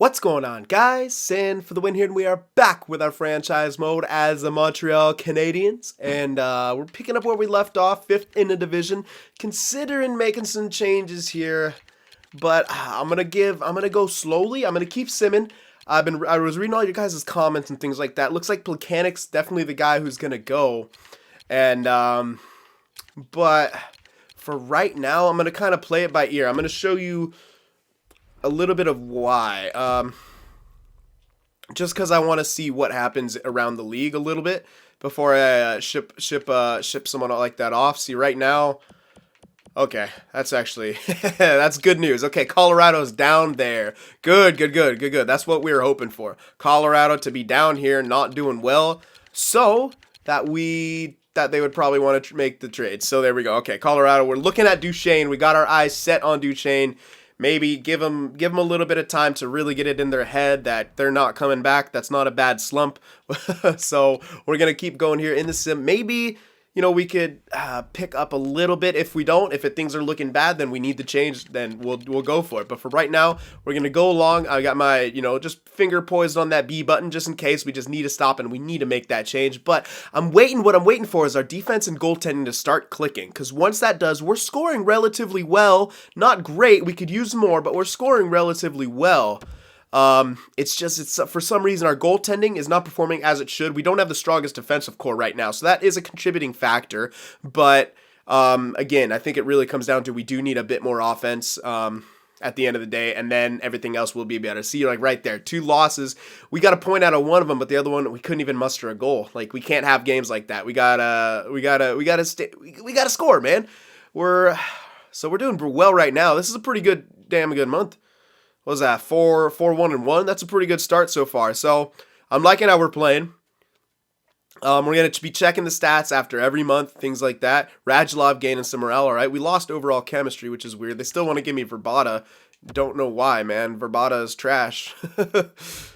What's going on, guys? Cyn for the win here, and we are back with our franchise mode as the Montreal Canadiens, and we're picking up where we left off, 5th in the division. Considering making some changes here, but I'm gonna go slowly. I'm gonna keep simming. I was reading all your guys' comments and things like that. Looks like Plecanic's definitely the guy who's gonna go, and but for right now, I'm gonna kind of play it by ear. I'm gonna show you a little bit of why. Just because I want to see what happens around the league a little bit before I ship someone like that off. See, right now, okay, that's actually that's good news. Okay, Colorado's down there. Good. That's what we were hoping for. Colorado to be down here, not doing well, so that they would probably want to make the trade. So there we go. Okay, Colorado, we're looking at Duchesne. We got our eyes set on Duchesne. Maybe give them a little bit of time to really get it in their head that they're not coming back. That's not a bad slump. So we're going to keep going here in the sim. Maybe, we could pick up a little bit. If we don't, if things are looking bad, then we need to change, then we'll go for it. But for right now, we're going to go along. I got my, just finger poised on that B button just in case we just need to stop and we need to make that change. But what I'm waiting for is our defense and goaltending to start clicking. Because once that does, we're scoring relatively well. Not great. We could use more, but we're scoring relatively well. It's for some reason our goaltending is not performing as it should. We don't have the strongest defensive core right now, so that is a contributing factor. But again, I think it really comes down to we do need a bit more offense at the end of the day, and then everything else will be better. See, like right there, 2 losses. We got a point out of one of them, but the other one we couldn't even muster a goal. Like, we can't have games like that. We gotta score, man. We're doing well right now. This is a pretty damn good month. What was that? 4-1-1. That's a pretty good start so far. So I'm liking how we're playing. We're going to be checking the stats after every month, things like that. Radulov gaining some morale, all right. We lost overall chemistry, which is weird. They still want to give me Verbata. Don't know why, man. Verbata is trash.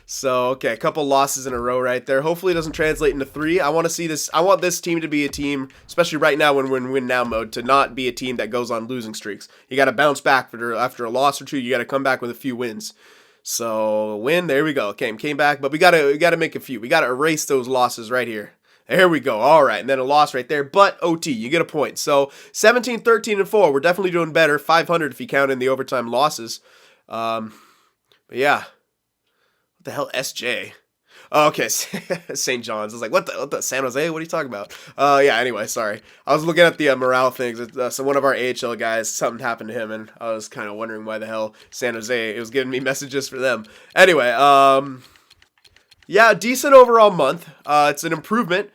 So, okay, a couple losses in a row right there. Hopefully it doesn't translate into 3. I want to see this. I want this team to be a team, especially right now when we're in win now mode, to not be a team that goes on losing streaks. You got to bounce back after a loss or two. You got to come back with a few wins. So, win, there we go. Okay, came back, but we got to make a few. We got to erase those losses right here. There we go. All right, and then a loss right there, but OT, you get a point. So 17, 13, and 4. We're definitely doing better. 500 if you count in the overtime losses. But yeah, what the hell, SJ? Oh, okay, St. John's. I was like, what the San Jose? What are you talking about? Yeah. Anyway, sorry. I was looking at the morale things. So one of our AHL guys, something happened to him, and I was kind of wondering why the hell San Jose. It was giving me messages for them. Anyway, yeah, decent overall month. It's an improvement.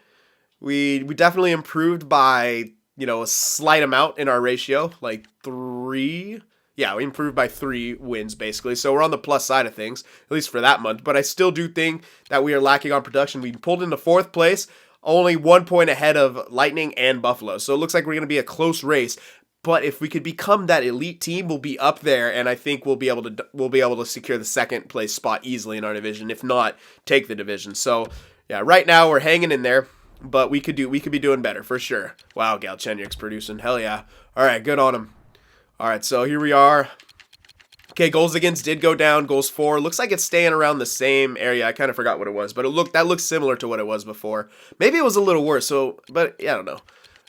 We definitely improved by, a slight amount in our ratio, like 3. Yeah, we improved by 3 wins, basically. So we're on the plus side of things, at least for that month. But I still do think that we are lacking on production. We pulled into 4th place, only 1 point ahead of Lightning and Buffalo. So it looks like we're going to be a close race. But if we could become that elite team, we'll be up there, and I think we'll be able to secure the 2nd place spot easily in our division. If not, take the division. So yeah, right now we're hanging in there, but we could be doing better for sure. Wow, Galchenyuk's producing, hell yeah! All right, good on him. All right, so here we are. Okay, goals against did go down. Goals for looks like it's staying around the same area. I kind of forgot what it was, but that looks similar to what it was before. Maybe it was a little worse. But yeah, I don't know.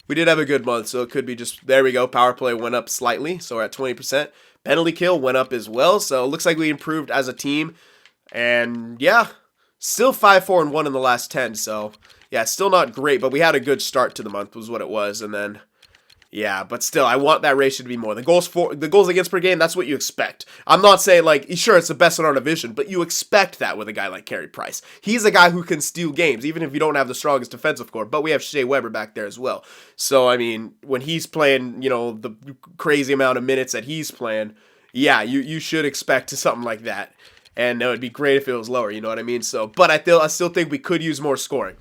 We did have a good month, so it could be just, there we go. Power play went up slightly, so we're at 20%. Penalty kill went up as well, so it looks like we improved as a team. And yeah, still 5-4-1 in the last 10, so yeah, it's still not great, but we had a good start to the month was what it was, and then yeah, but still, I want that ratio to be more. The goals against per game, that's what you expect. I'm not saying, like, sure, it's the best in our division, but you expect that with a guy like Carey Price. He's a guy who can steal games, even if you don't have the strongest defensive core, but we have Shea Weber back there as well. So, I mean, when he's playing, the crazy amount of minutes that he's playing, yeah, you should expect something like that. And it would be great if it was lower, you know what I mean? So, but I still think we could use more scoring.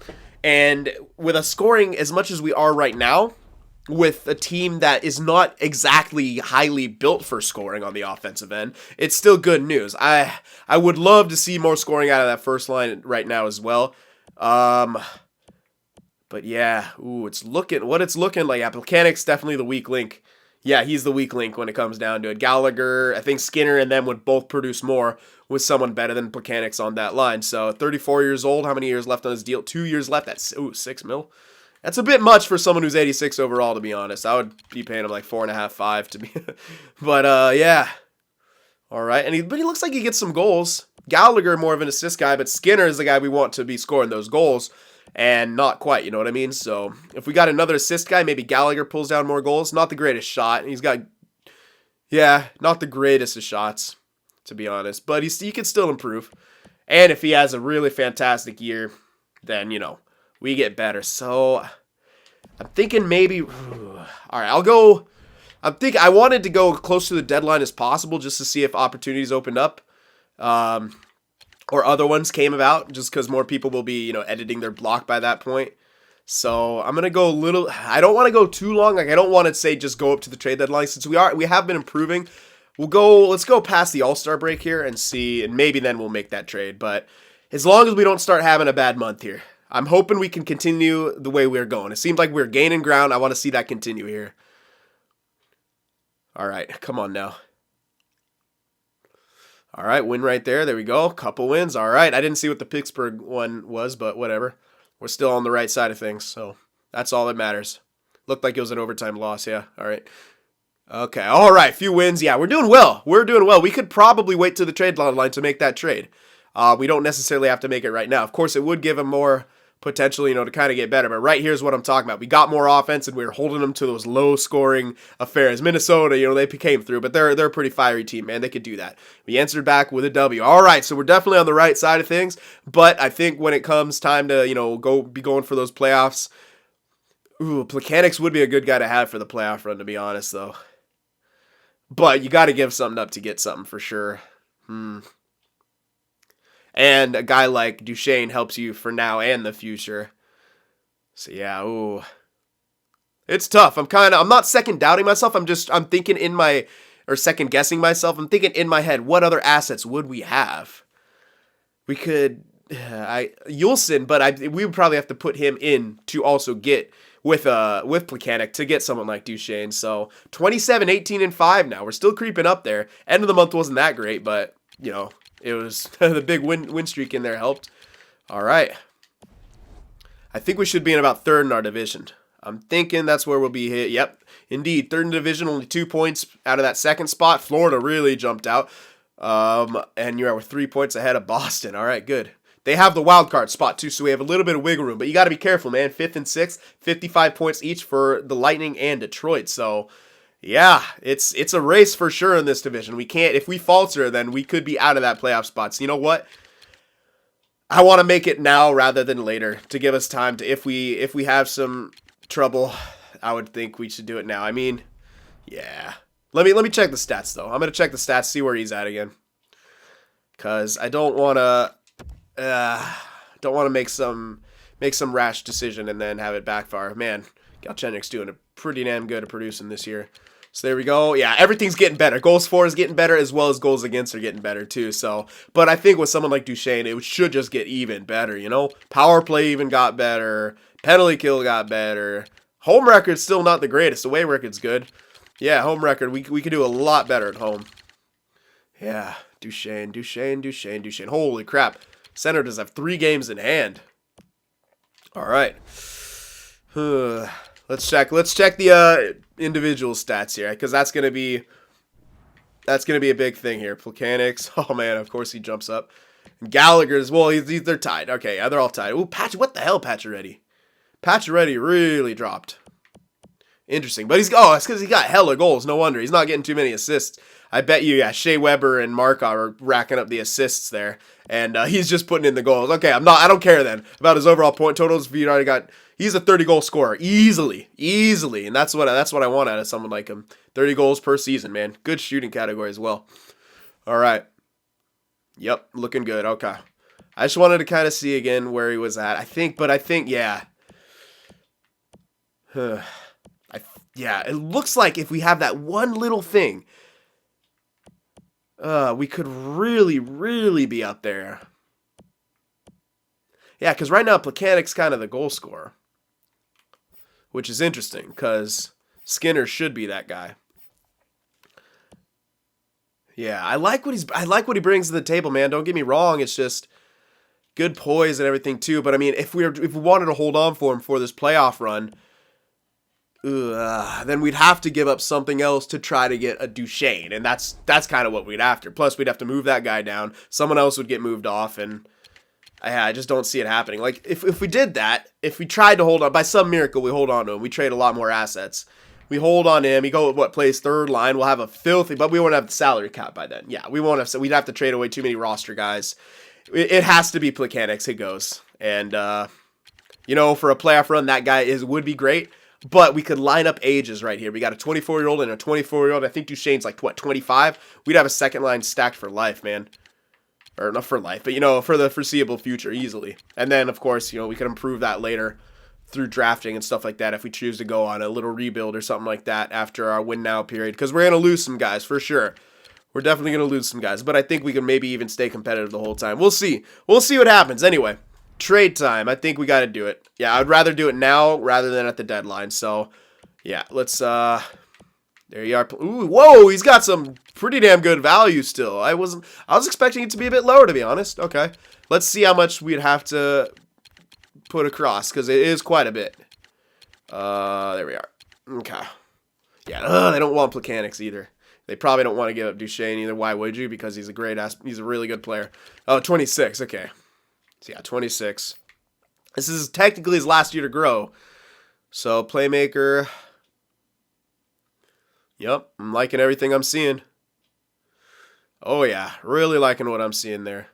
And with us scoring as much as we are right now, with a team that is not exactly highly built for scoring on the offensive end, it's still good news. I would love to see more scoring out of that first line right now as well. But yeah, it's looking like. Yeah, Plecanic's definitely the weak link. Yeah, he's the weak link when it comes down to it. Gallagher, I think Skinner and them would both produce more. with someone better than Plekanec's on that line. So 34 years old. How many years left on his deal? 2 years left. That's $6 million. That's a bit much for someone who's 86 overall, to be honest. I would be paying him like 4.5, 5 to be. But yeah. All right, but he looks like he gets some goals. Gallagher more of an assist guy, but Skinner is the guy we want to be scoring those goals, and not quite. You know what I mean? So if we got another assist guy, maybe Gallagher pulls down more goals. Not the greatest shot. He's got, yeah, not the greatest of shots, to be honest. But he can still improve. And if he has a really fantastic year, then we get better. So I'm thinking maybe. All right, I'll go. I wanted to go close to the deadline as possible just to see if opportunities opened up, or other ones came about, just because more people will be, editing their block by that point. So I'm gonna go a little. I don't want to go too long. Like I don't want to say just go up to the trade deadline since we have been improving. Let's go past the All-Star break here and see, and maybe then we'll make that trade. But as long as we don't start having a bad month here, I'm hoping we can continue the way we're going. It seems like we're gaining ground. I want to see that continue here. All right, come on now. All right, win right there. There we go. Couple wins. All right, I didn't see what the Pittsburgh one was, but whatever. We're still on the right side of things, so that's all that matters. Looked like it was an overtime loss, yeah. All right. Okay, all right, few wins. Yeah, we're doing well. We could probably wait to the trade deadline to make that trade. We don't necessarily have to make it right now. Of course, it would give him more potential, to kind of get better. But right here's what I'm talking about. We got more offense, and we were holding them to those low-scoring affairs. Minnesota, they came through, but they're a pretty fiery team, man. They could do that. We answered back with a W. All right, so we're definitely on the right side of things. But I think when it comes time to, going for those playoffs, Plekanec would be a good guy to have for the playoff run, to be honest, though. But you got to give something up to get something for sure. And a guy like Duchesne helps you for now and the future. So yeah, it's tough. I'm not second doubting myself. I'm thinking second guessing myself. I'm thinking in my head, what other assets would we have? We could, Yulson, but we would probably have to put him in to also get with Plekanec to get someone like Duchesne. So 27, 18, and 5 now. We're still creeping up there. End of the month wasn't that great, but it was the big win streak in there helped. All right. I think we should be in about third in our division. I'm thinking that's where we'll be hit. Yep, indeed. Third in the division, only 2 points out of that second spot. Florida really jumped out. And you're 3 points ahead of Boston. All right, good. They have the wild card spot too, so we have a little bit of wiggle room. But you got to be careful, man. 5th and 6th, 55 points each for the Lightning and Detroit. So yeah, it's a race for sure in this division. If we falter, then we could be out of that playoff spot. So you know what? I want to make it now rather than later to give us time to, if we have some trouble, I would think we should do it now. I mean, yeah. Let me check the stats though. I'm gonna check the stats, see where he's at again, cause I don't wanna make some rash decision and then have it backfire. Man, Galchenyuk's doing a pretty damn good at producing this year. So there we go. Yeah, everything's getting better. Goals for is getting better as well as goals against are getting better too. So, but I think with someone like Duchesne, it should just get even better, Power play even got better. Penalty kill got better. Home record's still not the greatest. Away record's good. Yeah, home record. We could do a lot better at home. Yeah, Duchesne. Holy crap. Senators have 3 games in hand. All right. Let's check the individual stats here, because that's gonna be a big thing here. Plekanec, oh man, of course he jumps up. Gallagher's, well, they're tied. Okay, yeah, they're all tied. Ooh, what the hell, Pacioretty? Pacioretty really dropped. Interesting, but it's because he got hella goals. No wonder he's not getting too many assists. I bet you, yeah, Shea Weber and Markov are racking up the assists there, and he's just putting in the goals. Okay, I don't care then about his overall point totals. He's a 30-goal scorer easily, and that's what I want out of someone like him. 30 goals per season, man. Good shooting category as well. All right. Yep, looking good. Okay. I just wanted to kind of see again where he was at. I think, yeah. Yeah, it looks like if we have that one little thing, we could really, really be up there. Yeah, because right now Plekanec's kind of the goal scorer, which is interesting because Skinner should be that guy. Yeah, I like what he brings to the table, man. Don't get me wrong. It's just good poise and everything too. But I mean, if we wanted to hold on for him for this playoff run, then we'd have to give up something else to try to get a Duchesne, and that's kind of what we'd after. Plus, we'd have to move that guy down. Someone else would get moved off, and I just don't see it happening. Like, if we did that, if we tried to hold on, by some miracle, we hold on to him. We trade a lot more assets. We hold on to him. He plays third line. We'll have a filthy, but we won't have the salary cap by then. Yeah, we won't have. So we'd have to trade away too many roster guys. It has to be Plekanec. It goes, and for a playoff run, that guy would be great. But we could line up ages right here. We got a 24-year-old and a 24-year-old. I think Duchesne's like, 25? We'd have a second line stacked for life, man. Or not for life, but, for the foreseeable future, easily. And then, of course, we could improve that later through drafting and stuff like that if we choose to go on a little rebuild or something like that after our win-now period. Because we're going to lose some guys, for sure. We're definitely going to lose some guys. But I think we can maybe even stay competitive the whole time. We'll see. We'll see what happens. Anyway. Trade time. I think we got to do it. Yeah, I'd rather do it now rather than at the deadline. So, yeah, let's, there you are. Ooh, whoa, he's got some pretty damn good value still. I was expecting it to be a bit lower, to be honest. Okay, let's see how much we'd have to put across, because it is quite a bit. There we are. Okay. Yeah, they don't want Plekanec either. They probably don't want to give up Duchesne either. Why would you? Because he's a really good player. Oh, 26, okay. So yeah, 26. This is technically his last year to grow. So, playmaker. Yep, I'm liking everything I'm seeing. Oh yeah, really liking what I'm seeing there.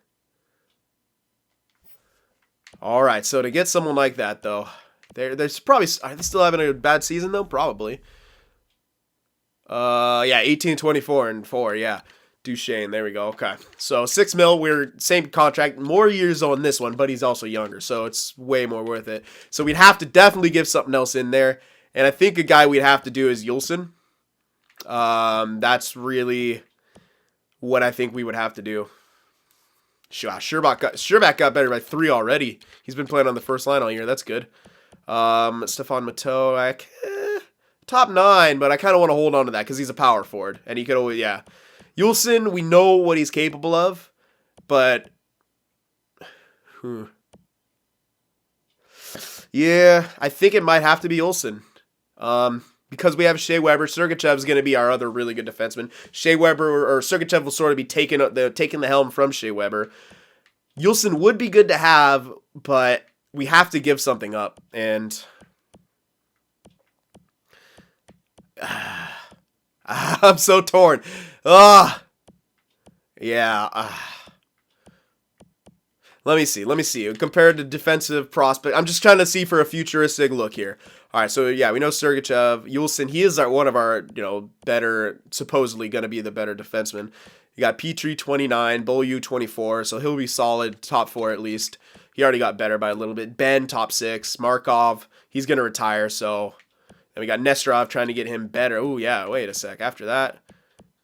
Alright, so to get someone like that, though, there's probably, are they still having a bad season, though? Probably. Yeah, 18, 24, and 4, yeah. Duchesne, there we go. Okay, so $6 million. We're same contract, more years on this one, but he's also younger, so it's way more worth it. So we'd have to definitely give something else in there, and I think a guy we'd have to do is Yulson. That's what I think we would have to do. Sherbak got better by 3 already. He's been playing on the first line all year. That's good. Stefan Matteau, top 9, but I kind of want to hold on to that because he's a power forward, and he could always, yeah. Yulson, we know what he's capable of, but yeah, I think it might have to be Yulson. Because we have Shea Weber, Sergachev's going to be our other really good defenseman. Shea Weber or Sergachev will sort of be taking the helm from Shea Weber. Yulson would be good to have, but we have to give something up, and I'm so torn. Yeah. Let me see. Compared to defensive prospect, I'm just trying to see for a futuristic look here. All right, so yeah, we know Sergachev, Yulson. He is one of our better, supposedly going to be the better defenseman. You got Petrie 29, Beaulieu 24, so he'll be solid, top 4 at least. He already got better by a little bit. Ben top 6, Markov, he's going to retire. So, and we got Nesterov trying to get him better. Oh yeah, wait a sec. After that,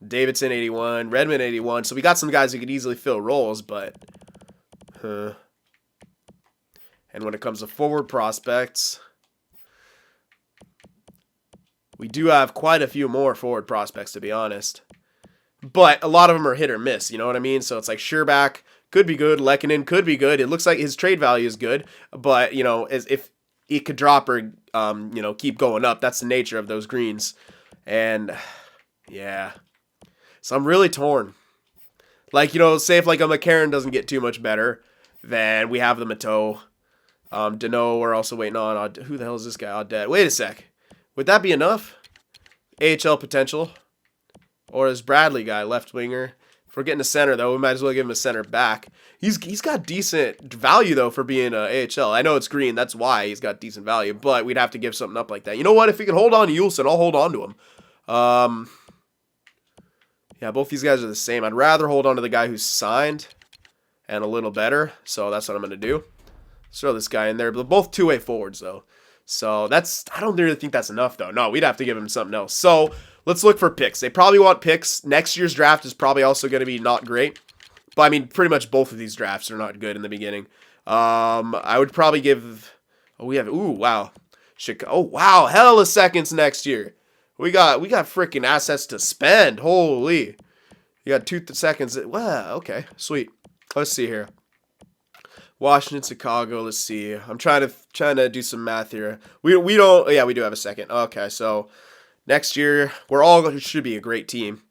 Davidson 81, Redmond 81. So we got some guys who could easily fill roles, but and when it comes to forward prospects, we do have quite a few more forward prospects, to be honest. But a lot of them are hit or miss, you know what I mean? So it's like Sherbak could be good, Lehkonen could be good. It looks like his trade value is good, but as if it could drop or keep going up. That's the nature of those greens. And yeah. So I'm really torn. Like, say if like a McCarron doesn't get too much better, then we have the Matteau. Deneau, we're also waiting on. Who the hell is this guy? Audet. Wait a sec. Would that be enough? AHL potential. Or is Bradley guy, left winger? If we're getting a center, though, we might as well give him a center back. He's got decent value, though, for being AHL. I know it's green. That's why he's got decent value. But we'd have to give something up like that. You know what? If we can hold on to Yulson, I'll hold on to him. Yeah, both these guys are the same. I'd rather hold on to the guy who's signed and a little better. So that's what I'm going to do. Let's throw this guy in there. But both two-way forwards, though. So I don't really think that's enough, though. No, we'd have to give him something else. So let's look for picks. They probably want picks. Next year's draft is probably also going to be not great. But, I mean, pretty much both of these drafts are not good in the beginning. I would probably give... wow. Wow, hell of seconds next year. We got freaking assets to spend. Holy. You got 2 seconds. Wow, okay, sweet. Let's see here. Washington, Chicago. Let's see. I'm trying to do some math here. We don't. Yeah, we do have a second. Okay, so next year should be a great team.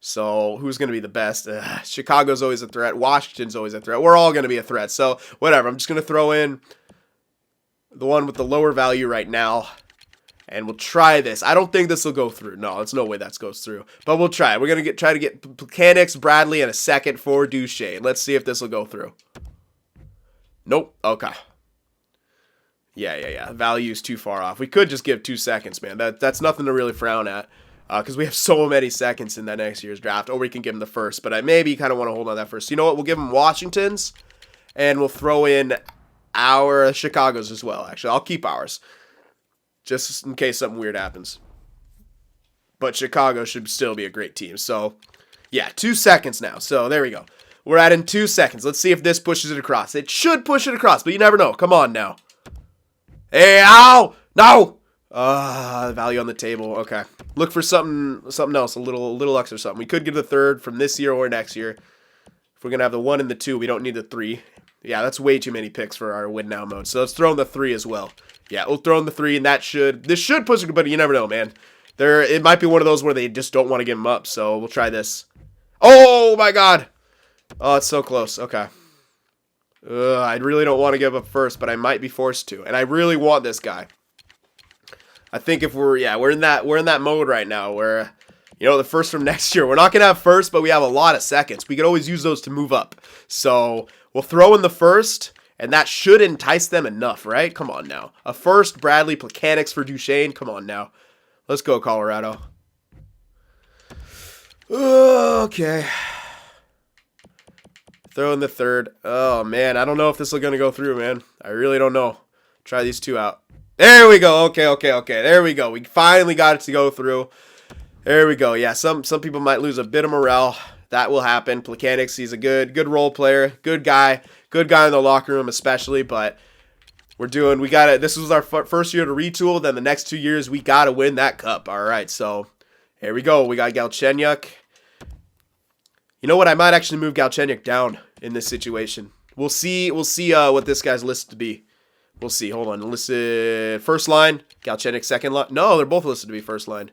So who's going to be the best? Chicago's always a threat. Washington's always a threat. We're all going to be a threat. So whatever. I'm just going to throw in the one with the lower value right now. And we'll try this. I don't think this will go through. No, there's no way that goes through. But we'll try it. We're going to try to get Plekanec, Bradley, and a second for Duchesne. Let's see if this will go through. Nope. Okay. Yeah. Value's too far off. We could just give 2 seconds, man. That's nothing to really frown at. Because we have so many seconds in that next year's draft. Or we can give him the first. But I maybe kind of want to hold on that first. So you know what? We'll give him Washington's. And we'll throw in our Chicago's as well, actually. I'll keep ours. Just in case something weird happens. But Chicago should still be a great team. So, yeah, 2 seconds now. So, there we go. We're at in 2 seconds. Let's see if this pushes it across. It should push it across, but you never know. Come on now. Hey, ow! No! Value on the table. Okay. Look for something else, a little extra something. We could get the third from this year or next year. If we're going to have the 1 and the 2, we don't need the 3. Yeah, that's way too many picks for our win now mode. So let's throw in the 3 as well. Yeah, we'll throw in the 3, and this should push it, but you never know, man. It might be one of those where they just don't want to give them up, so we'll try this. Oh, my God. Oh, it's so close. Okay. I really don't want to give up first, but I might be forced to, and I really want this guy. I think if we're in that mode right now where, the first from next year, we're not going to have first, but we have a lot of seconds. We could always use those to move up. So we'll throw in the first, and that should entice them enough, right? Come on now. A first, Bradley, Plekanec for Duchesne. Come on now. Let's go, Colorado. Okay. Throw in the third. Oh, man. I don't know if this is going to go through, man. I really don't know. Try these 2 out. There we go. Okay. There we go. We finally got it to go through. There we go. Yeah, some people might lose a bit of morale. That will happen. Plekanec, he's a good role player. Good guy. Good guy in the locker room especially, but this was our first year to retool. Then the next 2 years, we got to win that cup. All right, so here we go. We got Galchenyuk. You know what? I might actually move Galchenyuk down in this situation. We'll see what this guy's listed to be. We'll see. Hold on. Listed first line. Galchenyuk second line. No, they're both listed to be first line.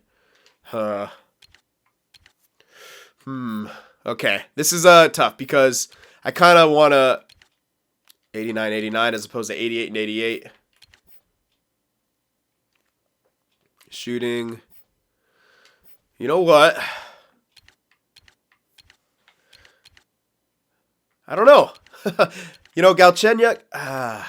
Okay. This is tough because I kind of want to 89 as opposed to 88 and 88. Shooting. You know what? I don't know. Galchenyuk,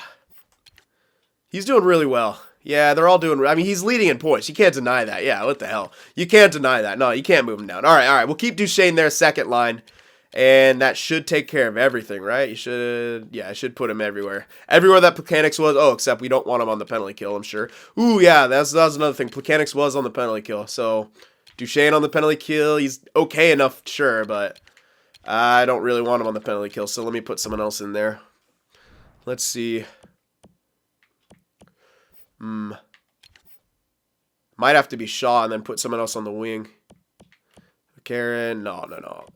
he's doing really well. Yeah, they're all doing. I mean, he's leading in points. You can't deny that. Yeah, what the hell? You can't deny that. No, you can't move him down. All right. We'll keep Duchesne there, second line, and that should take care of everything, right? I should put him everywhere. Everywhere that Plekanec was. Oh, except we don't want him on the penalty kill, I'm sure. Ooh, yeah, that was another thing. Plekanec was on the penalty kill, so Duchesne on the penalty kill. He's okay enough, sure, but I don't really want him on the penalty kill, so let me put someone else in there. Let's see. Might have to be Shaw and then put someone else on the wing. Karen, no.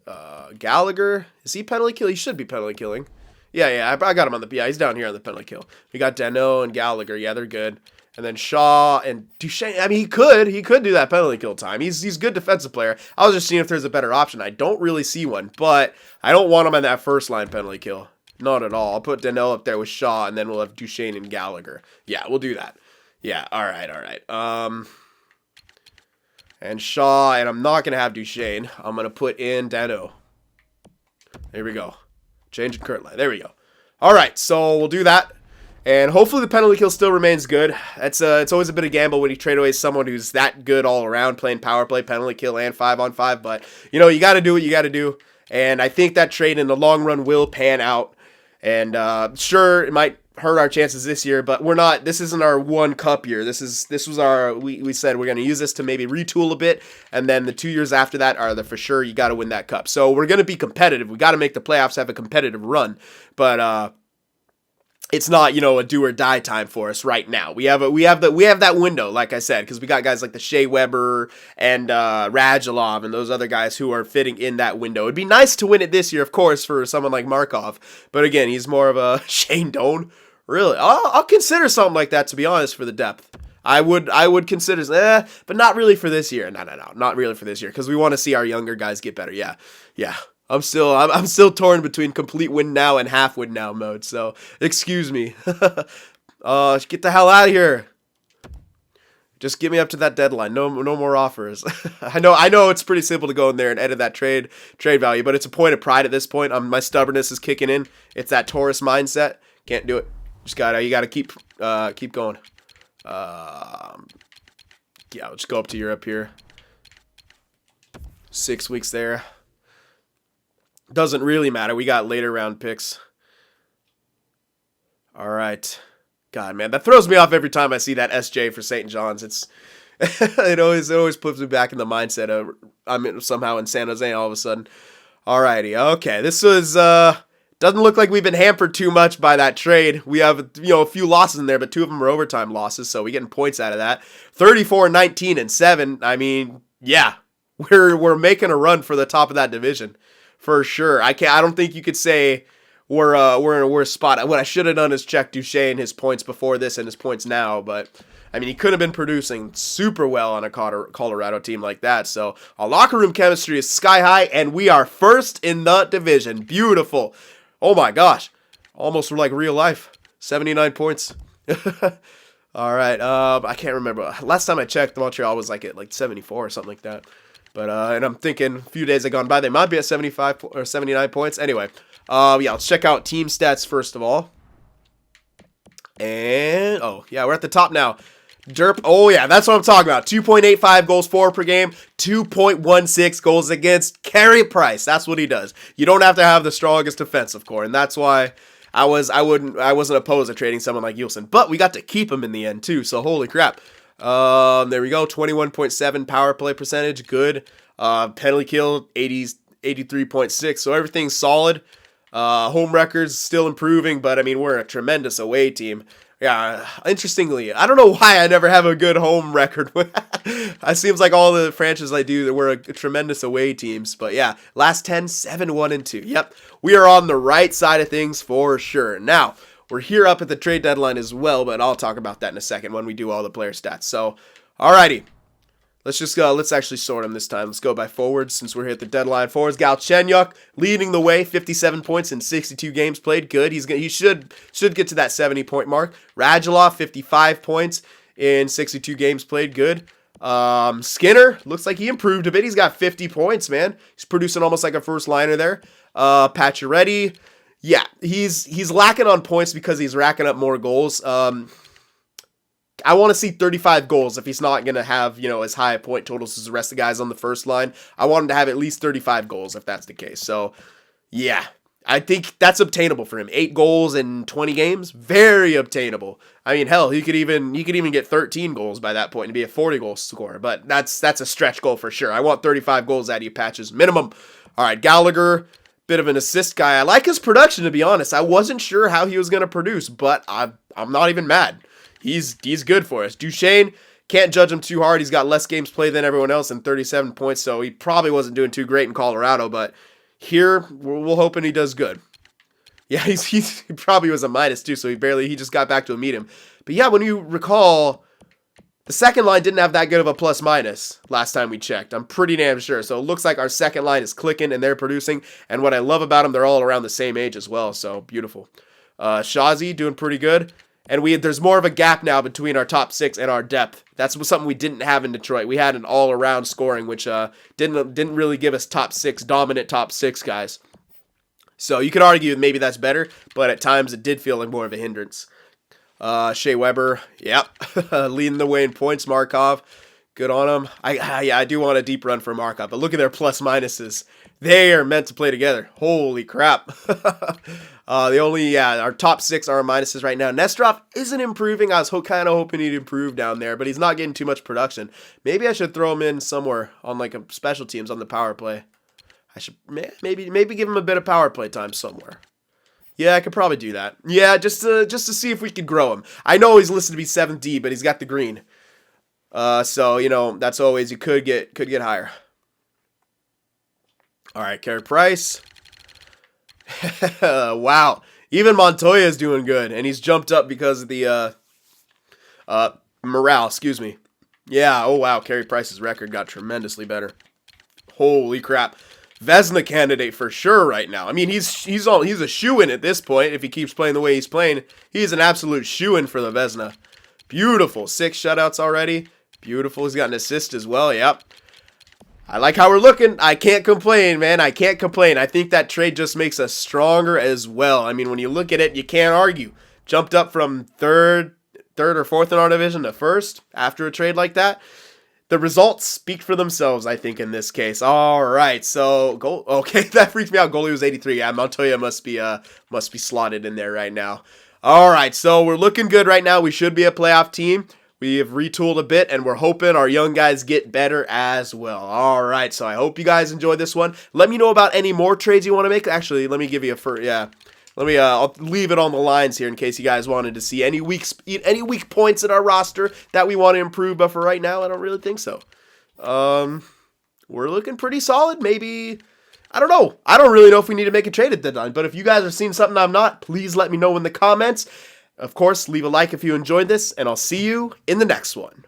Gallagher, is he penalty kill? He should be penalty killing. Yeah, I got him on the, he's down here on the penalty kill. We got Danault and Gallagher, yeah, they're good. And then Shaw and Duchesne, I mean, he could do that penalty kill time. He's a good defensive player. I was just seeing if there's a better option. I don't really see one, but I don't want him on that first line penalty kill. Not at all. I'll put Danault up there with Shaw, and then we'll have Duchesne and Gallagher. Yeah, we'll do that. Yeah, all right. And Shaw, and I'm not going to have Duchesne. I'm going to put in Danault. There we go. Changing current line. There we go. All right, so we'll do that. And hopefully the penalty kill still remains good. It's always a bit of gamble when you trade away someone who's that good all around, playing power play, penalty kill, and 5-on-5. But, you got to do what you got to do. And I think that trade in the long run will pan out. And sure, it might hurt our chances this year, but we're not. This isn't our one cup year. This was our. We said we're going to use this to maybe retool a bit, and then the 2 years after that are the for sure. You got to win that cup. So we're going to be competitive. We got to make the playoffs, have a competitive run. But it's not, you know, a do or die time for us right now. We have that window, like I said, because we got guys like the Shea Weber and Radulov and those other guys who are fitting in that window. It'd be nice to win it this year, of course, for someone like Markov, but again, he's more of a Shane Doan. Really, I'll consider something like that, to be honest, for the depth. I would consider, but not really for this year. No, not really for this year, because we want to see our younger guys get better. Yeah. I'm still torn between complete win now and half win now mode. So excuse me. Get the hell out of here. Just get me up to that deadline. No more offers. I know it's pretty simple to go in there and edit that trade value, but it's a point of pride at this point. My stubbornness is kicking in. It's that Taurus mindset. Can't do it. You gotta keep going. Yeah, let's go up to Europe here. 6 weeks there. Doesn't really matter. We got later round picks. All right. God, man, that throws me off every time I see that SJ for St. John's. It's it always puts me back in the mindset of I'm somehow in San Jose all of a sudden. All righty. Okay, this was doesn't look like we've been hampered too much by that trade. We have, a few losses in there, but 2 of them are overtime losses, so we're getting points out of that. 34, 19, and 7. I mean, yeah, we're making a run for the top of that division for sure. I don't think you could say we're in a worse spot. What I should have done is check Duchesne his points before this and his points now, but I mean, he could have been producing super well on a Colorado team like that. So our locker room chemistry is sky high, and we are first in the division. Beautiful. Oh my gosh. Almost like real life. 79 points. All right. I can't remember. Last time I checked, Montreal was at 74 or something like that. But and I'm thinking a few days have gone by, they might be at 75 or 79 points. Anyway, yeah, let's check out team stats first of all. And we're at the top now. Derp. Oh yeah, that's what I'm talking about. 2.85 goals for per game, 2.16 goals against. Carey Price. That's what he does. You don't have to have the strongest defensive core, and that's why I wasn't opposed to trading someone like Yulson. But we got to keep him in the end too. So holy crap. There we go. 21.7 power play percentage. Good. Penalty kill 83.6. So everything's solid. Home records still improving, but I mean, we're a tremendous away team. Yeah, interestingly, I don't know why I never have a good home record. It seems like all the franchises I do, we're a tremendous away teams. But yeah, last 10, 7, 1, and 2. Yep, we are on the right side of things for sure. Now, we're here up at the trade deadline as well, but I'll talk about that in a second when we do all the player stats. So, alrighty. Let's just go. Let's actually sort them this time. Let's go by forwards since we're here at the deadline. Forwards, Galchenyuk leading the way, 57 points in 62 games played. Good. He should get to that 70-point mark. Radulov, 55 points in 62 games played. Good. Skinner looks like he improved a bit. He's got 50 points, man. He's producing almost like a first liner there. Pacioretty, yeah, he's lacking on points because he's racking up more goals. I want to see 35 goals if he's not going to have, as high point totals as the rest of the guys on the first line. I want him to have at least 35 goals if that's the case. So, yeah, I think that's obtainable for him. 8 goals in 20 games, very obtainable. I mean, hell, he could even get 13 goals by that point and be a 40-goal scorer, but that's a stretch goal for sure. I want 35 goals out of you, Patches, minimum. All right, Gallagher, bit of an assist guy. I like his production, to be honest. I wasn't sure how he was going to produce, but I'm not even mad. He's good for us. Duchesne, can't judge him too hard. He's got less games played than everyone else and 37 points, so he probably wasn't doing too great in Colorado, but here, we're hoping he does good. Yeah, he probably was a minus too, so he just got back to a medium. But yeah, when you recall, the second line didn't have that good of a plus minus last time we checked. I'm pretty damn sure. So it looks like our second line is clicking and they're producing, and what I love about them, they're all around the same age as well, so beautiful. Shazi doing pretty good. And there's more of a gap now between our top 6 and our depth. That's something we didn't have in Detroit. We had an all-around scoring, which didn't really give us dominant top 6 guys. So you could argue maybe that's better, but at times it did feel like more of a hindrance. Shea Weber, yep, leading the way in points. Markov, good on him. I do want a deep run for Markov, but look at their plus minuses. They are meant to play together. Holy crap. Our top 6 are minuses right now. Nesterov isn't improving. I was kind of hoping he'd improve down there, but he's not getting too much production. Maybe I should throw him in somewhere on a special teams on the power play. I should maybe give him a bit of power play time somewhere. Yeah, I could probably do that. Yeah, just to see if we could grow him. I know he's listed to be 7D, but he's got the green. So you know that's always you could get higher. All right, Carey Price. Wow, even Montoya is doing good, and he's jumped up because of the morale. Excuse me. Yeah. Oh wow, Carey Price's record got tremendously better. Holy crap. Vezina candidate for sure right now. I mean, he's a shoo-in at this point. If he keeps playing the way he's playing, he's an absolute shoo-in for the Vezina. Beautiful. 6 shutouts already. Beautiful. He's got an assist as well. Yep. I like how we're looking. I can't complain, man. I can't complain. I think that trade just makes us stronger as well. I mean, when you look at it, you can't argue. Jumped up from third or fourth in our division to first after a trade like that. The results speak for themselves, I think, in this case. All right, so goal. Okay, that freaked me out. Goalie was 83. Yeah, Montoya must be slotted in there right now. All right, so we're looking good right now. We should be a playoff team. We have retooled a bit, and we're hoping our young guys get better as well. All right, so I hope you guys enjoyed this one. Let me know about any more trades you want to make. Actually, let me give you a first. Yeah. I'll leave it on the lines here in case you guys wanted to see any weak points in our roster that we want to improve. But for right now, I don't really think so. We're looking pretty solid. Maybe, I don't know. I don't really know if we need to make a trade at the deadline. But if you guys are seeing something I'm not, please let me know in the comments. Of course, leave a like if you enjoyed this, and I'll see you in the next one.